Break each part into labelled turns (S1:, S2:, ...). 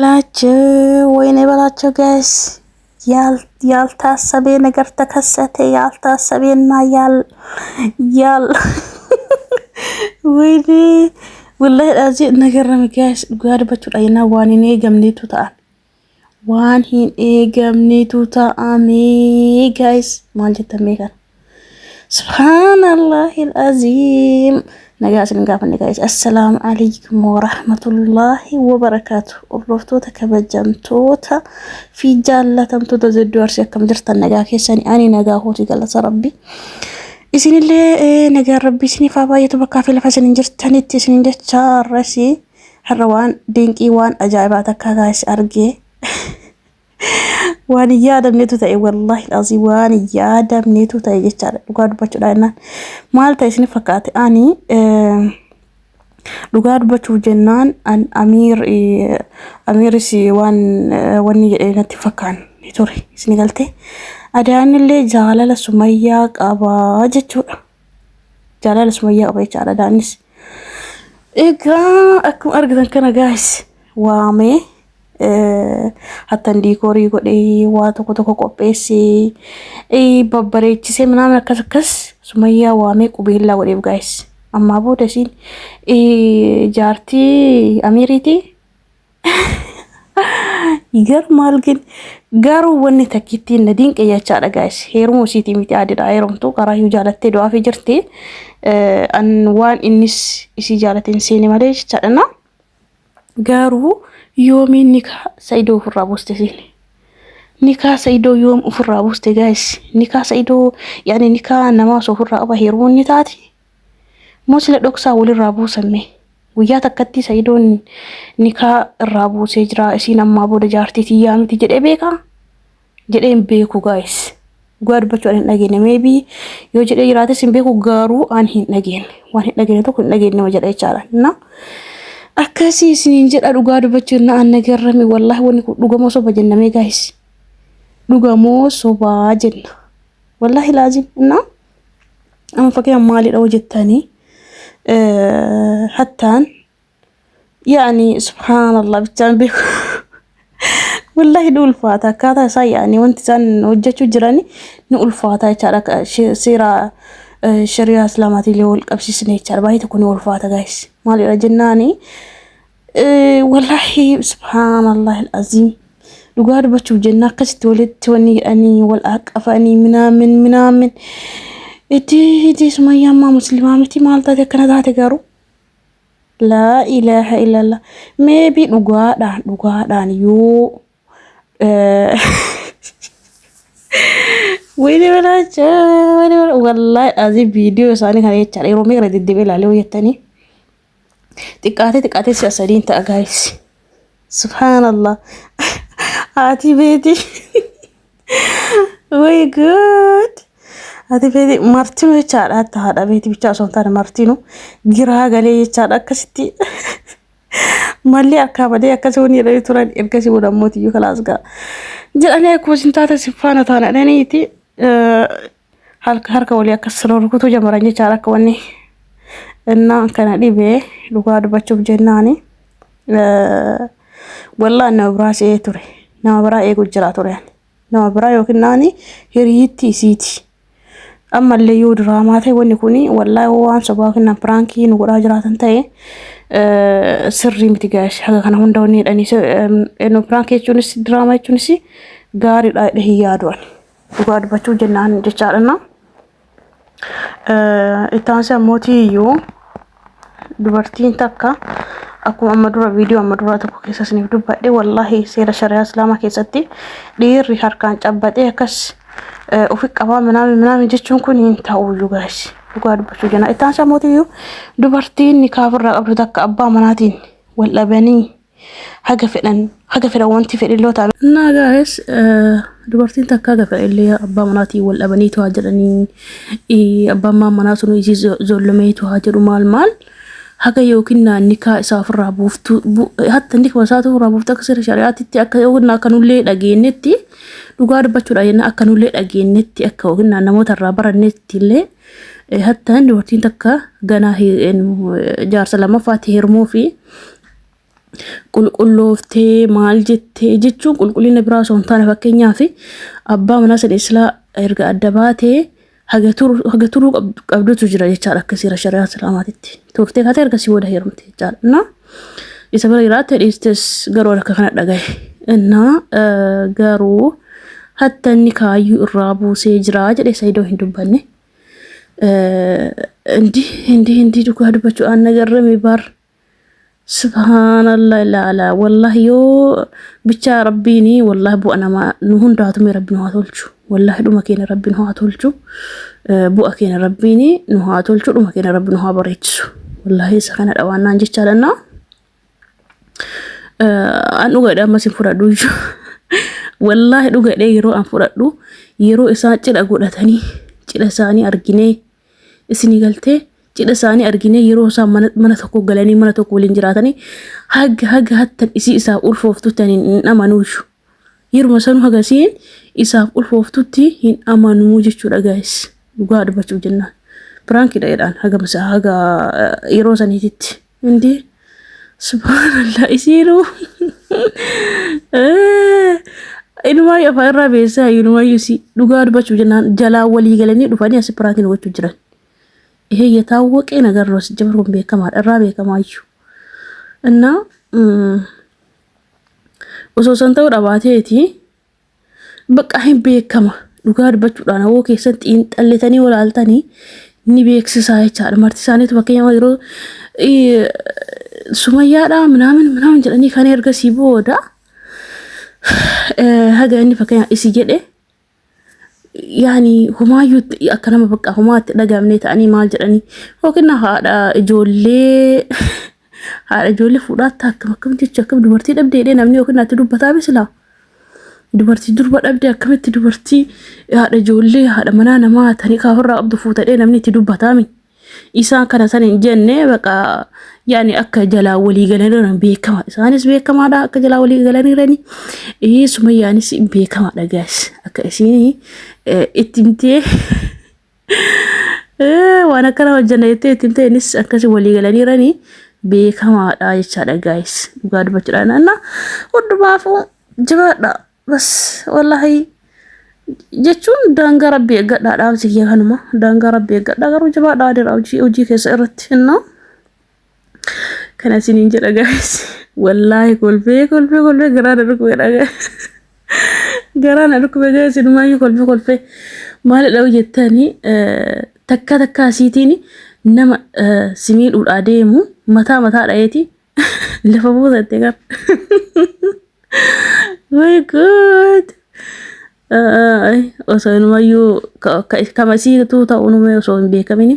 S1: ላችሁ ወይኔ በላቸው ጋይስ ያልታሰበ ነገር ተከሰተ። ያልታሰበና ያል ወይኔ ወላሂ አዚ ነገር ጋይስ ጋርበቹ ዳይና ዋኒኔ ገምኔቱ ታን ዋንሂን ገምኔቱ ታአሜ ጋይስ ማልጀተ ሜካ subhanallahil azim نجاسن قافن guys السلام عليكم ورحمة الله وبركاته ورفتوتا كبجمتوتا في جالة تمتوتا زدو أرسي كم جرت النجاكي ساني أني نجاهوتي قالت ربي إسن اللي نجا ربي سني فاباية تبقى في لفاسن جرتني تسنين جتشار رسي هروان دينك إيوان أجايباتك guys أرجي وان يادم نيتو تاي والله العظيم وان يادم نيتو تاي جتار لغاد بچو دانا مال تاي سني فكاتي اني لغاد بچو جنان ان امير سي وان نتي فكان نيتوري سني قالتي ادان اللي جالله سمية قبا جچو جالله سمية قبا يچار دانس ايغا اكو ارغدن كنا جايس وامي hatta diikoorii godhee waa tokko qopheessee babbareechise minaan akkas Sumayyaa waamee qubeellaa godheef guys amma booda siin jaartii Ameeriti igar maalgin garuu wanni takkittiin nadiin qiyyachaadha guys heerumo siiti miti adida heerumtu qaraa yu jaalattee du'aa fi jirti an waan innis isi jaalatin seeni malee jechaadha garuu يومي نكا سيدو في الرابوست سيني نكا سيدو يوم في الرابوست جايس نكا سيدو يعني نكا نماسو في الرابا هيرون نتاتي موسلا دوكسا ولي الرابوس مي ويا تكتي سيدو نكا الرابوس يجرا اسين اما بودا جارتي تيامي تجد بيكا جد بيكو جايس غار بچو ان نگين ميبي يو جد يراتي سين بيكو غارو ان هين نگين وان هين نگين تو كن نگين نو جد ايچارا نا أكاسي سنين جد أرجع ربنا أن نجرمي والله ونقول مو صوب جنة مي guys مو صوب جنة والله لازم إنه أنا فكر مالي لو جتني حتى يعني سبحان الله بتجنبه والله دول فاتا كذا ساي يعني وانت سان وجهك جراني نقول فاتا يشارك سيرة شريعة إسلاماتي اللي هو القبسي سنة شرباهي تكوني والفاتة guys مالي رجناني والله سبحان الله العظيم لقاد بشوف جنة قست ولدت وني أني والأقف أني من إدي سمية ما مسلمة متي مالتا تكنا ذات جارو لا إله إلا الله maybe لقاد يو ويني ولا والله أزي فيديو ساني كان يتشاري رومي كان يدبل عليه ويتاني تكاتي سياسرين تا guys سبحان الله هاتي بيتي وي جود هاتي بيتي مارتينو يتشار حتى هذا بيتي بيتشار سونتان مارتينو جيرها غالي يتشار أكستي مالي أكابدي أكسوني رأي تران إركسي ودا موتي يو خلاص قا جل أنا أكو سنتاتا سبحانه تانا أنا نيتي harka wali akasro rukutu jamaranya cara kawani enna kana dibe luga do bacub jennani walla na brase ture na bra e gujra ture na bra yokinani hiriti siti amma le yu drama tay woni kuni walla wan sabakina pranki nu gura jiratan tay sirri mitigash haga kana hunda woni dani eno pranki chunis drama chunisi gari da hiyadwan luga do bacub jennani jechaarna إتانسى موتي يو دبرتين تكا أكو أمدورا فيديو أمدورا تكو كيساس نفدو بعدي والله سيرا شريعة سلامة كيساتي دير ريحار كان جابتي أكس وفيك أبا منامي جيشون كوني انتاو يو غاش وقاد بشو جنا إتانسى موتي يو دبرتين نكافر رقبتو تكا أبا مناتين واللبني حاجة فعلا وانتي فعلا لو تعمل نا guys دبرتين تكا فعلا اللي أبا مناتي واللبني تهاجرني أبا ما مناتو نيجي زولمي تهاجروا مال حاجة يوكينا نكا إسافر رابوفتو حتى نك وساتو رابوفتا كسر شريعتي تي أكا يوكينا كانوا لي لأجينتي لغار بچو راينا أكانوا لي لأجينتي أكا يوكينا نموت الرابر النتي لي حتى دبرتين تكا غانا هي جار سلامة فاتي هرمو في qulqullooftee maal jettee jechuun qulqullina biraa osoo hin taane fakkeenyaaf abbaa manaa sadii silaa erga adda baatee haga turuu qabdutu jira jechaadha akka seera shari'aa islaamaatitti turtee kaatee ergasii booda heerumte jechaadha. Innaa isa bira jiraate dhiistes garuu akka kana dhagaye innaa garuu hatta inni kaayyuu irraa buusee jira jedhee Saayidoo hin dubbanne hindi dhugaa dubbachuudhaan nagarrame baar subhanallah ilaala wallahi yoo bicha rabbiini wallahi bu'a nama nu hundaatume rabbiin haa tolchu wallahi dhuma keenya rabbiin haa tolchu bu'a keenya rabbiini nu haa tolchu dhuma keenya rabbiin haa bareechisu wallahi isa kana dhawaannaan jechaadha. An dhugaadha ammas hin fudhadhu wallahi dhugaadha yeroo an fudhadhu yeroo isaan cidha godhatanii cidha isaanii arginee isinii galtee cidha isaanii arginee yeroo isaan mana tokko galanii mana tokko waliin jiraatanii haga hattan isii isaaf ulfooftutti hin amanuushu yeruma sanuu hagasiin isaaf ulfooftutti hin amanuu jechuudha guys dhugaa dubbachuuf jennaan piraankiidha jedhaan hagamsa haga yeroo saniititti hindi subhanallah isiinuu inumaa afaan irraa beesaa inumaa yusi dhugaa dubbachuuf jennaan jalaa walii galanii dhufanii as piraankiin gochuu jiran ይሄ የታወቀ ነገር ነው ሲጀምር በከማል ራብ የከማዩ እና ወሶሰንተው ዳባቴቲ በቃ ይሄን በከማ ዱጋድ በቹዳና ወኬ ሰንቲን ጠለተኒ ወላልተኒ ኒ በኤክሰርሳይዝ አይቻል ማርቲሳኔት በከኛ ወይሮ ሱመያዳ ምናምን ጀለኒ ከኔ እርገ ሲቦዳ ሀገኒ በከኛ እሲጀደ يعني هما يوت أكلم بقى هما تلاقيني تاني ما جراني وكنا هذا جولي فورات تاكم كم تشكم دبرتي أبدي لنا مني وكنا تدوب بتابس لا دبرتي درب أبدي أكمل تدبرتي هذا جولي هذا منانا ما تاني كهرة أبدو فوت لنا مني تدوب بتامي إنسان كان سنة جنة بقى يعني أكجلا ولي جلنا بيكما إنسان بيكما هذا أكجلا ولي جلنا رني إيه سمي يعني بيكما هذا جاس أكسيني إتمتى وانا كنا وجنا إتمتى نس أكسي ولي جلنا رني بيكما هذا يشارع جاس وقاد بترانا أنا ودبافو جبنا بس والله jechuun daangaa rabbii eeggadhaadhaaf siyyee kanuma daangaa rabbii eeggadhaa garuu jabaadhaa dira hojii keessa irratti innaa kana isiniin jedha guys wallahi kolfee garaan dhukubedha garaan dhukube guys inumayyuu kolfee maalidha jettanii takka asiitiin nama simiidhuudhaa deemu mataa dhayeeti lafa buusatte gar my god osoo inumayyuu kamasii tu ta'uu nume osoo hin beekamini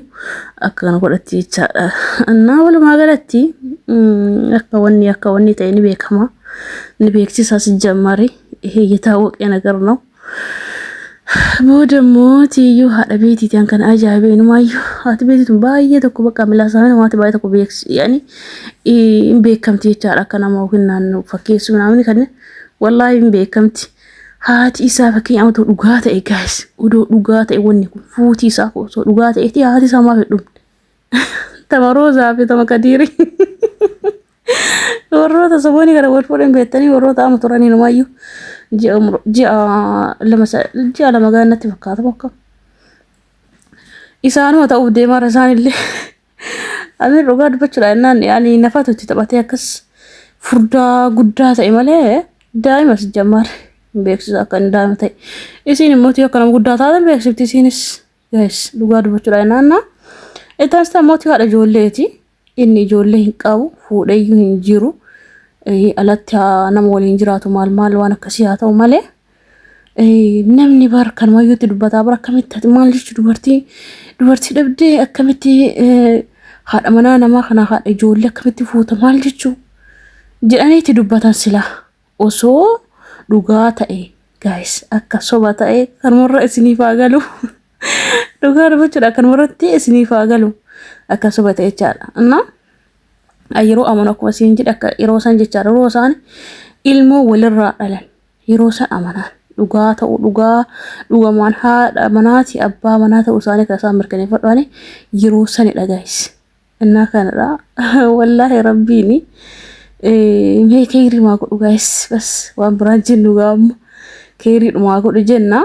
S1: akkana godhatti jechaadha. Annaa walumaa galatti akka wanni ta'e ni beekama ni beeksisaas jammari ይሄ የታወቀ ነገር ነው። ቦደሞ ትዩ ሀደ ቤት ይተን ከን አጃቤ ንማዩ አት ቤት ባየ ተኩ በቃ ምላሳን ማት ባየ ተኩ ቤክስ ያኒ ቤከምት ይቻላ ከናማው ግናን ነው ፈኬስ ምናምን ከነ ወላሂ ቤከምት haati isaa fakkii amatu dhugaa ta'e guys udoo dhugaa ta'e wanni kun fuutii isaa osoo dhugaa ta'e haati isaa maaf hedhumne tamaroosaa fi tama kadiiri warroota sabooni gara wal fuudhan beektanii warroota ama turanii numayyuu ji'a lama gaannatti fakkaata bakka isaanuma ta'uuf deemaa isaanillee amin dhugaa dubbachuudha innaan yaani nafatutti taphatee akkas furdaa guddaa ta'e malee daa'ima si jammaare beeksisa kan daa'ima ta'e isin immoo yoo kana guddaa taatan beeksifti isinis guys dhugaa dubbachuudha naanna etaasta mootii haadha ijoolleeti inni ijoollee hin qabu fuudheyyuu hin jiru alatti nama waliin jiraatu maal waan akkasii haa ta'u malee namni bar kan mayyootti dubbataa bar akkamitti maal jechu dubartii dhabdee akkamitti haadha manaa namaa kana haadha ijoollee akkamitti fuuta maal jechu jedhaniiti dubbatan sila osoo dhugaa ta'e guys akka soba ta'e kan morra isiniif agalu dhugaa dubbachuudha kan morratti isiniif agalu akka soba ta'e jechaadha anna yeroo amana akkuma siin jedhe akka yeroo san jechaadha yeroo san ilmoo walirraa dhalan yeroo san amanaan dhugaa ta'u dhugamaan haadha manaati abbaa manaa ta'u isaanii kan isaan mirkaneeffadhaani yeroo sanidha guys innaa kanadha wallahi rabbiini mee keerii maa godhu guys bas waan biraan jennu gaamma keerii dhumaa godhu jenna.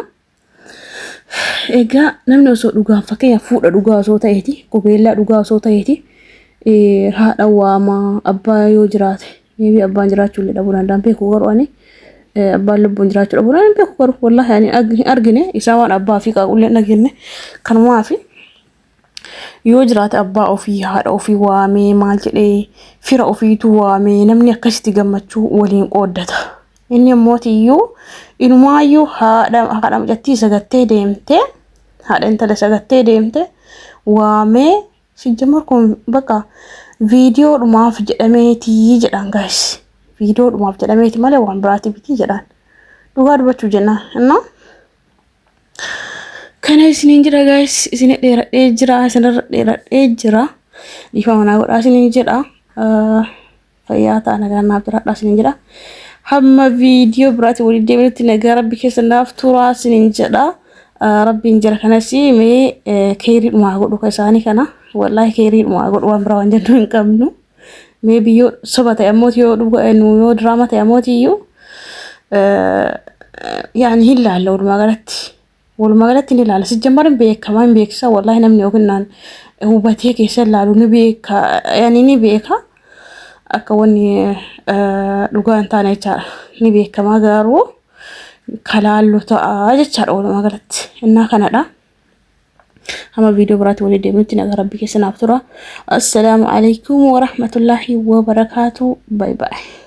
S1: Egaa namni osoo dhugaan fakkeenya fuudha dhugaa osoo ta'eeti qubeellaa dhugaa osoo ta'eeti haadha waama abbaa yoo jiraate meebi abbaan jiraachuu illee dhabuu danda'an beeku garuu ani abbaan lubbuun jiraachuu dhabuu danda'an beeku garuu wallahi ani argine isaa waan abbaa fi qaaqullee dhagenne kanumaa fi yoo jiraate abbaa ofii haadha ofii waamee maal jedhee fira ofiitu waamee namni akkasitti gammachuu waliin qooddata. Inni mootiyyuu inumaayyuu haadha mucattii sagattee deemte haadha intala sagattee deemte waamee sijjamar kun bakka viidiyoo dhumaaf jedhameetii jedhan guys. Viidiyoo dhumaaf jedhameeti malee waan biraati biti jedhan. Dhugaa dubbachuu jenna innaa kana isiniin jira guys isin dheeradhee jira isinirra dheeradhee jira dhiifama naa godhaa isiniin jedha fayyaa ta'aa nagaannaaf jiraadhaa isiniin jedha. Hamma viidiyoo biraati waliin deebinutti nagaa rabbi keessa naaf turaa isiniin jedha. Rabbiin jira kanas mee keerii dhumaa godhu ka isaanii kana wallahi keerii dhumaa godhu waan biraa waan jennu hin qabnu. Mee biyyoo soba ta'e ammoo yoo diraama ta'e ammoo yaani hin laalla walumaa galatti ni laalla sijjammarin beekamaa hin beeksisa wallahi namni yookiin hubatee keessa laalu ni beeka yaani ni beeka akka wanni dhugaa hin taane jechaadha ni beekamaa garuu kalaallu ta'a jechaadha walumaa galatti innaa kanadha. Hamma viidiyoo biraatti waliin deebinutti nagaa rabbi keessa naaf tura. Assalaamu alaykum wa rahmatullahi wa barakaatuh. Bye bye.